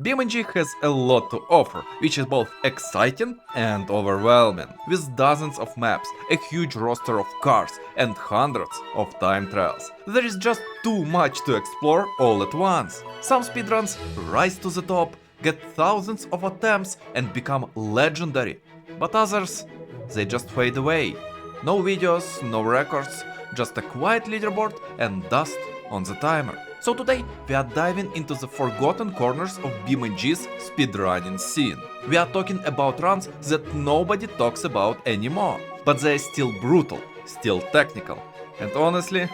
BeamNG has a lot to offer, which is both exciting and overwhelming. With dozens of maps, a huge roster of cars and hundreds of time trials. There is just too much to explore all at once. Some speedruns rise to the top, get thousands of attempts and become legendary. But others, they just fade away. No videos, no records, just a quiet leaderboard and dust on the timer. So today we are diving into the forgotten corners of BeamNG's speedrunning scene. We are talking about runs that nobody talks about anymore, but they're still brutal, still technical, and honestly,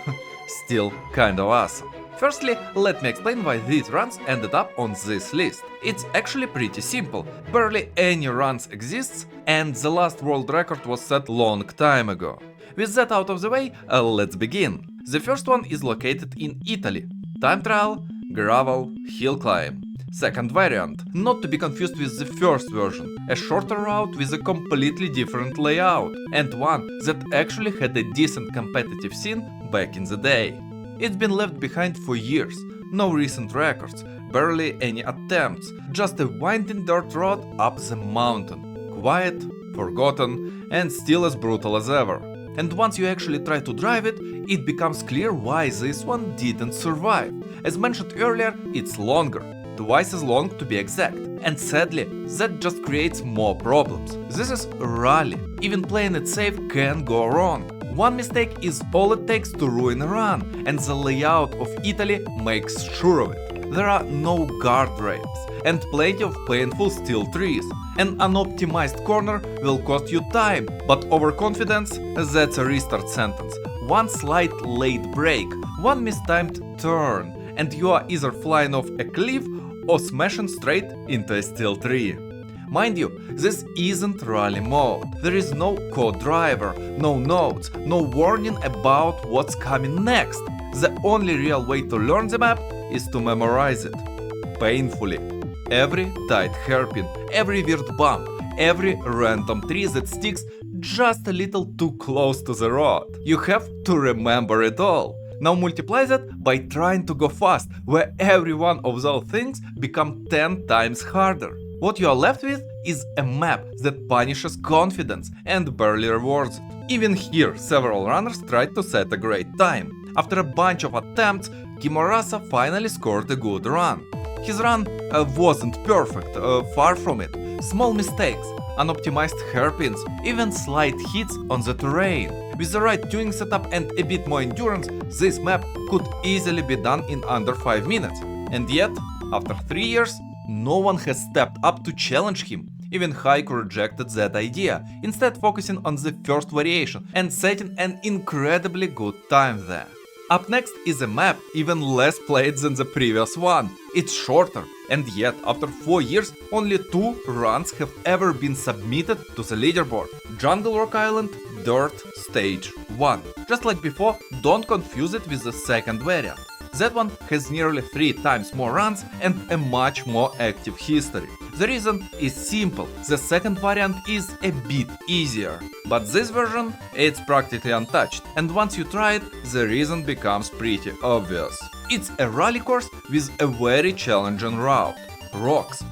still kinda awesome. Firstly, let me explain why these runs ended up on this list. It's actually pretty simple. Barely any runs exists, and the last world record was set long time ago. With that out of the way, let's begin. The first one is located in Italy. Time trial, gravel, hill climb. Second variant, not to be confused with the first version, a shorter route with a completely different layout, and one that actually had a decent competitive scene back in the day. It's been left behind for years, no recent records, barely any attempts, just a winding dirt road up the mountain. Quiet, forgotten, and still as brutal as ever. And once you actually try to drive it, it becomes clear why this one didn't survive. As mentioned earlier, it's longer, twice as long to be exact, and sadly, that just creates more problems. This is a rally, even playing it safe can go wrong. One mistake is all it takes to ruin a run, and the layout of Italy makes sure of it. There are no guardrails, and plenty of painful steel trees. An unoptimized corner will cost you time, but overconfidence, that's a restart sentence. One slight late break, one mistimed turn, and you are either flying off a cliff or smashing straight into a steel tree. Mind you, this isn't rally mode. There is no co-driver, no notes, no warning about what's coming next. The only real way to learn the map is to memorize it. Painfully. Every tight hairpin, every weird bump, every random tree that sticks just a little too close to the road. You have to remember it all. Now multiply that by trying to go fast, where every one of those things become 10 times harder. What you are left with is a map that punishes confidence and barely rewards it. Even here, several runners tried to set a great time. After a bunch of attempts, Kimurasa finally scored a good run. His run wasn't perfect, far from it. Small mistakes, unoptimized hairpins, even slight hits on the terrain. With the right tuning setup and a bit more endurance, this map could easily be done in under 5 minutes. And yet, after 3 years, no one has stepped up to challenge him. Even Haiku rejected that idea, instead focusing on the first variation and setting an incredibly good time there. Up next is a map even less played than the previous one. It's shorter, and yet after 4 years, only 2 runs have ever been submitted to the leaderboard. Jungle Rock Island Dirt Stage 1. Just like before, don't confuse it with the second variant. That one has nearly 3 times more runs and a much more active history. The reason is simple, the second variant is a bit easier. But this version, it's practically untouched, and once you try it, the reason becomes pretty obvious. It's a rally course with a very challenging route. Rocks,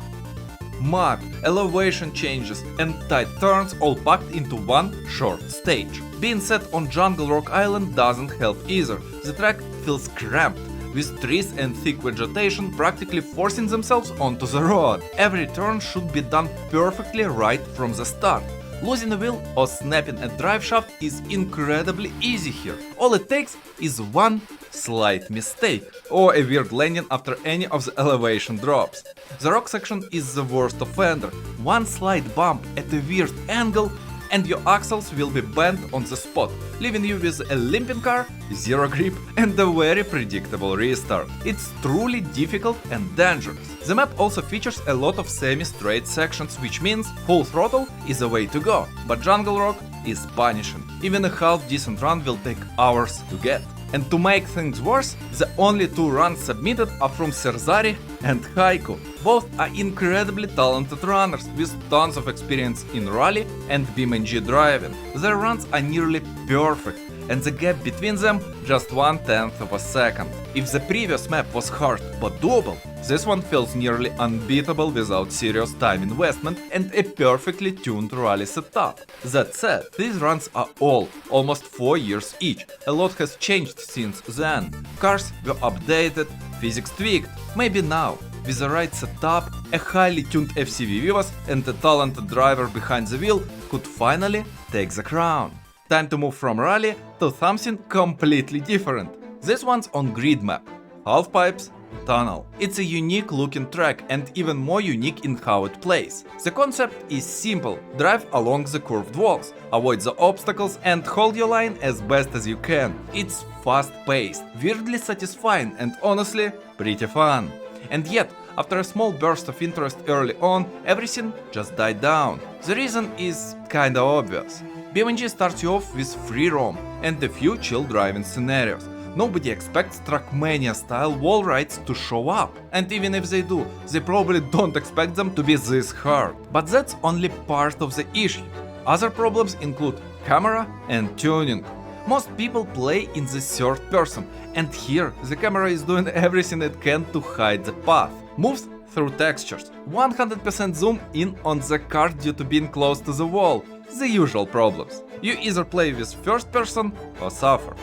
mud, elevation changes and tight turns all packed into one short stage. Being set on Jungle Rock Island doesn't help either. The track feels cramped, with trees and thick vegetation practically forcing themselves onto the road. Every turn should be done perfectly right from the start. Losing a wheel or snapping a drive shaft is incredibly easy here. All it takes is one slight mistake or a weird landing after any of the elevation drops. The rock section is the worst offender. One slight bump at a weird angle and your axles will be bent on the spot, leaving you with a limping car, zero grip and a very predictable restart. It's truly difficult and dangerous. The map also features a lot of semi-straight sections, which means full throttle is the way to go, but Jungle Rock is punishing. Even a half-decent run will take hours to get. And to make things worse, the only 2 runs submitted are from Serzari and Haiku. Both are incredibly talented runners with tons of experience in rally and BeamNG driving. Their runs are nearly perfect, and the gap between them just 1/10 of a second. If the previous map was hard but doable, this one feels nearly unbeatable without serious time investment and a perfectly tuned rally setup. That said, these runs are old, almost 4 years each. A lot has changed since then. Cars were updated, physics tweaked. Maybe now, with the right setup, a highly tuned FCV Vivas and a talented driver behind the wheel could finally take the crown. Time to move from rally to something completely different. This one's on grid map, Halfpipe Tunnel. It's a unique looking track and even more unique in how it plays. The concept is simple: drive along the curved walls, avoid the obstacles and hold your line as best as you can. It's fast paced, weirdly satisfying and honestly pretty fun. And yet, after a small burst of interest early on, everything just died down. The reason is kinda obvious. BeamNG starts you off with free roam and a few chill driving scenarios. Nobody expects Trackmania-style wall rides to show up, and even if they do, they probably don't expect them to be this hard. But that's only part of the issue. Other problems include camera and tuning. Most people play in the third person, and here the camera is doing everything it can to hide the path. Moves through textures, 100% zoom in on the car due to being close to the wall. The usual problems. You either play with first person or suffer.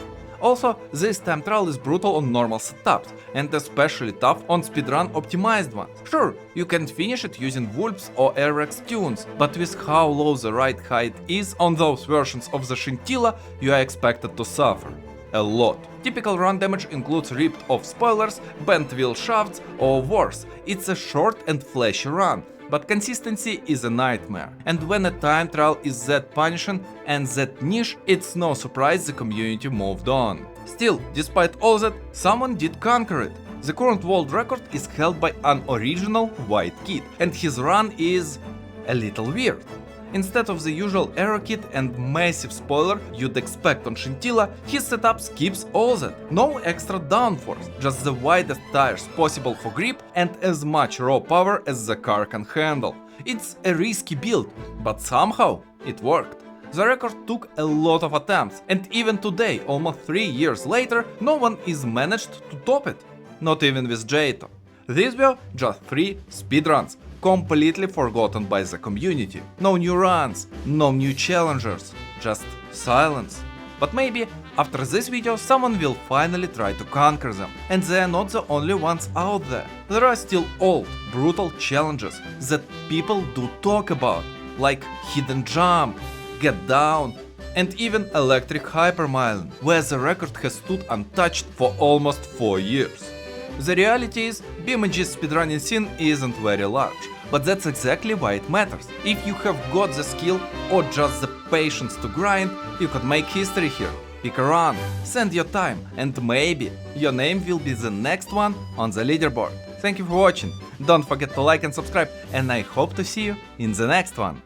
Also, this time trial is brutal on normal setups, and especially tough on speedrun optimized ones. Sure, you can finish it using Vulps or RX tunes, but with how low the ride height is on those versions of the Scintilla, you are expected to suffer. A lot. Typical run damage includes ripped off spoilers, bent wheel shafts, or worse, it's a short and flashy run. But consistency is a nightmare. And when a time trial is that punishing and that niche, it's no surprise the community moved on. Still, despite all that, someone did conquer it. The current world record is held by an original white kid, and his run is a little weird. Instead of the usual aero kit and massive spoiler you'd expect on Scintilla, his setup skips all that. No extra downforce, just the widest tires possible for grip and as much raw power as the car can handle. It's a risky build, but somehow it worked. The record took a lot of attempts, and even today, almost 3 years later, no one is managed to top it. Not even with Jato. These were just 3 speedruns, completely forgotten by the community. No new runs, no new challengers, just silence. But maybe after this video someone will finally try to conquer them, and they are not the only ones out there. There are still old, brutal challenges that people do talk about, like Hidden Jump, Get Down, and even Electric Hypermiling, where the record has stood untouched for almost 4 years. The reality is, BeamNG's speedrunning scene isn't very large, but that's exactly why it matters. If you have got the skill or just the patience to grind, you could make history here. Pick a run, send your time, and maybe your name will be the next one on the leaderboard. Thank you for watching, don't forget to like and subscribe, and I hope to see you in the next one.